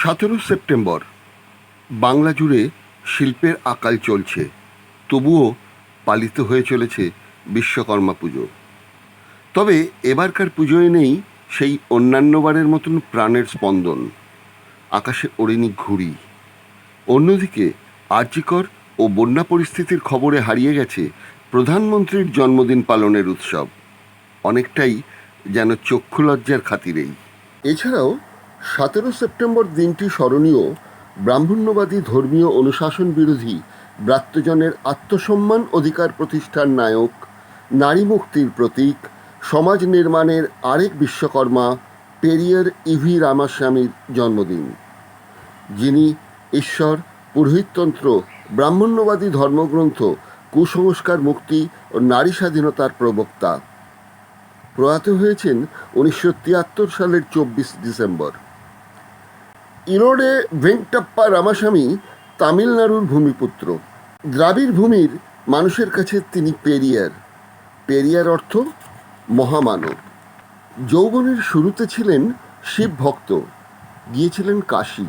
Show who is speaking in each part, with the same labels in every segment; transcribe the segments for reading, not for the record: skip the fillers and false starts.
Speaker 1: 17 September Bangla জুড়ে শিল্পের আকাল চলছে, তবুও পালিত হয়ে চলেছে বিশ্বকর্মা পুজো। তবে এবারকার পুজোয় নেই সেই অন্যান্যবারের মতন প্রাণের স্পন্দন, আকাশে ওড়েনি ঘুড়ি। অন্যদিকে আরজিকর ও বন্যা পরিস্থিতির খবরে হারিয়ে গেছে প্রধানমন্ত্রীর জন্মদিন পালনের উৎসব, অনেকটাই যেন চক্ষুলজ্জার খাতিরেই। এছাড়াও 17 সেপ্টেম্বর দিনটি স্মরণীয় ব্রাহ্মণ্যবাদী ধর্মীয় অনুশাসন বিরোধী ব্রাত্যজনের আত্মসম্মান অধিকার প্রতিষ্ঠার নায়ক, নারী মুক্তির প্রতীক, সমাজ নির্মাণের আরেক বিশ্বকর্মা পেরিয়ার ইভি রামাস্বামীর জন্মদিন, যিনি ঈশ্বর, পুরোহিততন্ত্র, ব্রাহ্মণ্যবাদী ধর্মগ্রন্থ, কুসংস্কার মুক্তি ও নারী স্বাধীনতার প্রবক্তা। প্রয়াত হয়েছেন 1973 সালের 24 ডিসেম্বর। ইরোডে ভেঙ্কটাপ্পা রামাস্বামী তামিলনাড়ুর ভূমিপুত্র। দ্রাবিড় ভূমির মানুষের কাছে তিনি পেরিয়ার। পেরিয়ার অর্থ মহামানব। যৌবনের শুরুতে ছিলেন শিব ভক্ত, গিয়েছিলেন কাশী।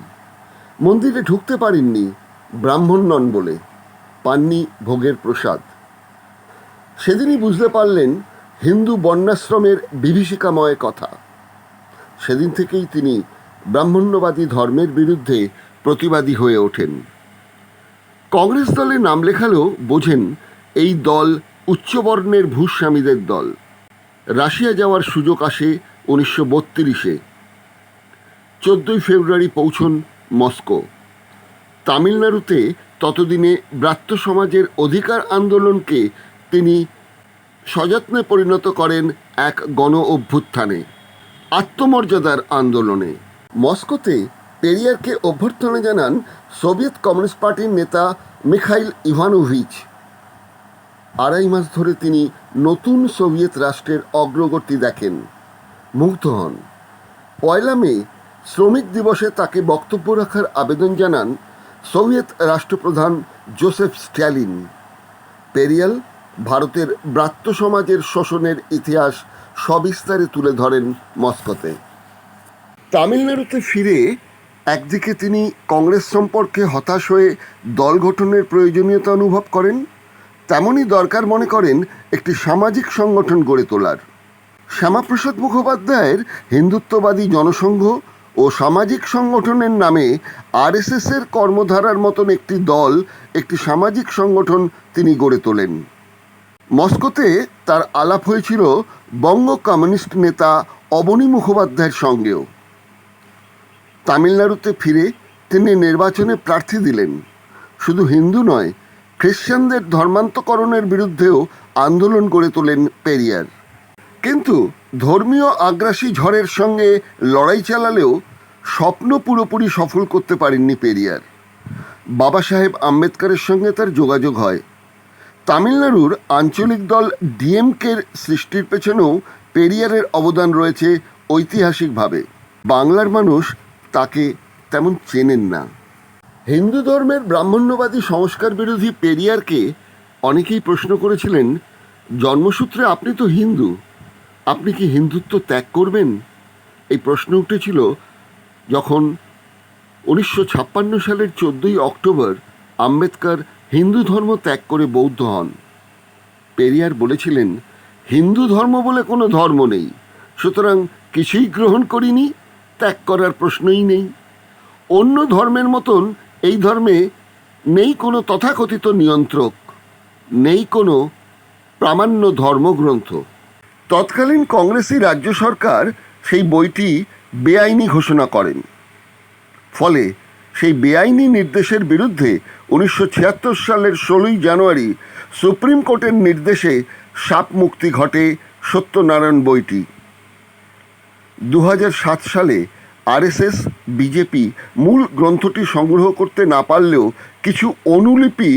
Speaker 1: মন্দিরে ঢুকতে পারেননি, ব্রাহ্মণ নন বলে, পাননি ভোগের প্রসাদ। সেদিনই বুঝতে পারলেন হিন্দু বর্ণাশ্রমের বিভীষিকাময় কথা। সেদিন থেকেই তিনি ব্রাহ্মণ্যবাদী ধর্মের বিরুদ্ধে প্রতিবাদী হয়ে ওঠেন। কংগ্রেস দলে নাম লেখালেও বোঝেন এই দল উচ্চবর্ণের ভূস্বামীদের দল। রাশিয়া যাওয়ার সুযোগ আসে 1932-এ। 14 ফেব্রুয়ারি পৌঁছন মস্কো। তামিলনাড়ুতে ততদিনে ব্রাত্য সমাজের অধিকার আন্দোলনকে তিনি সযত্নে পরিণত করেন এক গণ অভ্যুত্থানে, আত্মমর্যাদার আন্দোলনে। মস্কোতে পেরিয়ারকে অভ্যর্থনা জানান সোভিয়েত কমিউনিস্ট পার্টির নেতা মিখাইল ইভানোভিচ। 2.5 মাস ধরে তিনি নতুন সোভিয়েত রাষ্ট্রের অগ্রগতি দেখেন, মুগ্ধ হন। 1 মে শ্রমিক দিবসে তাকে বক্তব্য রাখার আবেদন জানান সোভিয়েত রাষ্ট্রপ্রধান জোসেফ স্ট্যালিন। পেরিয়ার ভারতের ব্রাত্য সমাজের শোষণের ইতিহাস সবিস্তারে তুলে ধরেন মস্কোতে। তামিলনাড়ুতে ফিরে একদিকে তিনি কংগ্রেস সম্পর্কে হতাশ হয়ে দল গঠনের প্রয়োজনীয়তা অনুভব করেন, তেমনই দরকার মনে করেন একটি সামাজিক সংগঠন গড়ে তোলার। শ্যামাপ্রসাদ মুখোপাধ্যায়ের হিন্দুত্ববাদী জনসংঘ ও সামাজিক সংগঠনের নামে আরএসএসের কর্মধারার মতন একটি দল, একটি সামাজিক সংগঠন তিনি গড়ে তোলেন। মস্কোতে তার আলাপ হয়েছিল বঙ্গ কমিউনিস্ট নেতা অবনী মুখোপাধ্যায়ের সঙ্গেও। তামিলনাড়ুতে ফিরে তিনি নির্বাচনে প্রার্থী দিলেন। শুধু হিন্দু নয়, খ্রিশ্চানদের ধর্মান্তকরণের বিরুদ্ধেও আন্দোলন গড়ে তোলেন পেরিয়ার। কিন্তু ধর্মীয় আগ্রাসী ঝড়ের সঙ্গে লড়াই চালালেও স্বপ্ন পুরোপুরি সফল করতে পারেননি পেরিয়ার। বাবা সাহেব আম্বেদকরের সঙ্গে তার যোগাযোগ হয়। তামিলনাড়ুর আঞ্চলিক দল ডিএমকের সৃষ্টির পেছনেও পেরিয়ারের অবদান রয়েছে ঐতিহাসিকভাবে। বাংলার মানুষ তাকে তেমন চেনেন না। হিন্দু ধর্মের ব্রাহ্মণ্যবাদী সংস্কার বিরোধী পেরিয়ারকে অনেকেই প্রশ্ন করেছিলেন, জন্মসূত্রে আপনি তো হিন্দু, আপনি কি হিন্দুত্ব ত্যাগ করবেন? এই প্রশ্ন উঠেছিল যখন 1956 সালের 14 অক্টোবর আম্বেদকর হিন্দু ধর্ম ত্যাগ করে বৌদ্ধ হন। পেরিয়ার বলেছিলেন, হিন্দু ধর্ম বলে কোনো ধর্ম নেই, সুতরাং কিছুই গ্রহণ করিনি, ত্যাগ করার প্রশ্নই নেই। অন্য ধর্মের মতন এই ধর্মে নেই কোনো তথাকথিত নিয়ন্ত্রক, নেই কোনো প্রামাণ্য ধর্মগ্রন্থ। তৎকালীন কংগ্রেসি রাজ্য সরকার সেই বইটি বেআইনি ঘোষণা করেন। ফলে সেই বেআইনি নির্দেশের বিরুদ্ধে 1976 সালের 16 জানুয়ারি সুপ্রিম কোর্টের নির্দেশে সাপ মুক্তি ঘটে সত্যনারায়ণ বইটি। 2007 সালে আরএসএস, বিজেপি মূল গ্রন্থটি সংগ্রহ করতে না পারলেও কিছু অনুলিপি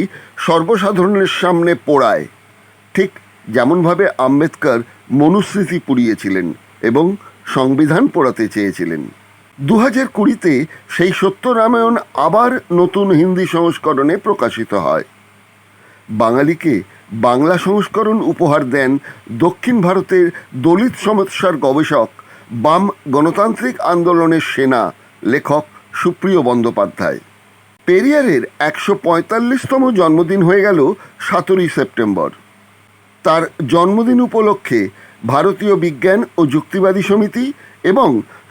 Speaker 1: সর্বসাধারণের সামনে পোড়ায়, ঠিক যেমনভাবে আম্বেদকর মনুস্মৃতি পুড়িয়েছিলেন এবং সংবিধান পোড়াতে চেয়েছিলেন। 2020-তে সেই সত্যরামায়ণ আবার নতুন হিন্দি সংস্করণে প্রকাশিত হয়। বাঙালিকে বাংলা সংস্করণ উপহার দেন দক্ষিণ ভারতের দলিত সমস্যার গবেষক, বাম গণতান্ত্রিক আন্দোলনের সেনা লেখক সুপ্রিয় বন্দ্যোপাধ্যায়। পেরিয়ারের ১৪৫তম জন্মদিন হয়ে গেল ১৭ই সেপ্টেম্বর। তার জন্মদিন উপলক্ষে ভারতীয় বিজ্ঞান ও যুক্তিবাদী সমিতি এবং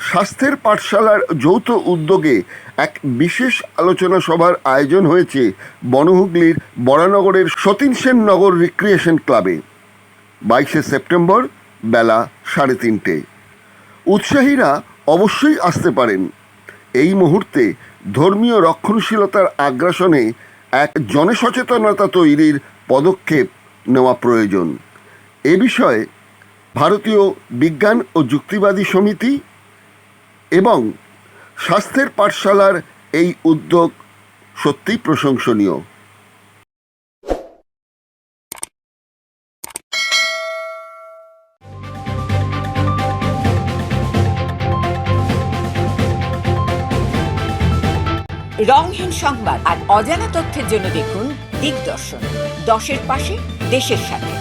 Speaker 1: স্বাস্থ্যের পাঠশালার যৌথ উদ্যোগে এক বিশেষ আলোচনা সভার আয়োজন হয়েছে বনহুগলির বরানগরের সতীন সেন নগর রিক্রিয়েশন ক্লাবে। ২২শে সেপ্টেম্বর বেলা ৩:৩০। উৎসাহীরা অবশ্যই আসতে পারেন। এই মুহূর্তে ধর্মীয় রক্ষণশীলতার আগ্রাসনে এক জনসচেতনতা তৈরির পদক্ষেপ নেওয়া প্রয়োজন। এ বিষয়ে ভারতীয় বিজ্ঞান ও যুক্তিবাদী সমিতি এবং স্বাস্থ্যের পাঠশালার এই উদ্যোগ সত্যিই প্রশংসনীয়।
Speaker 2: রংহীন সংবাদ আর অজানা তথ্যের জন্য দেখুন দিগদর্শন, 10-এর পাশে, দেশের সাথে।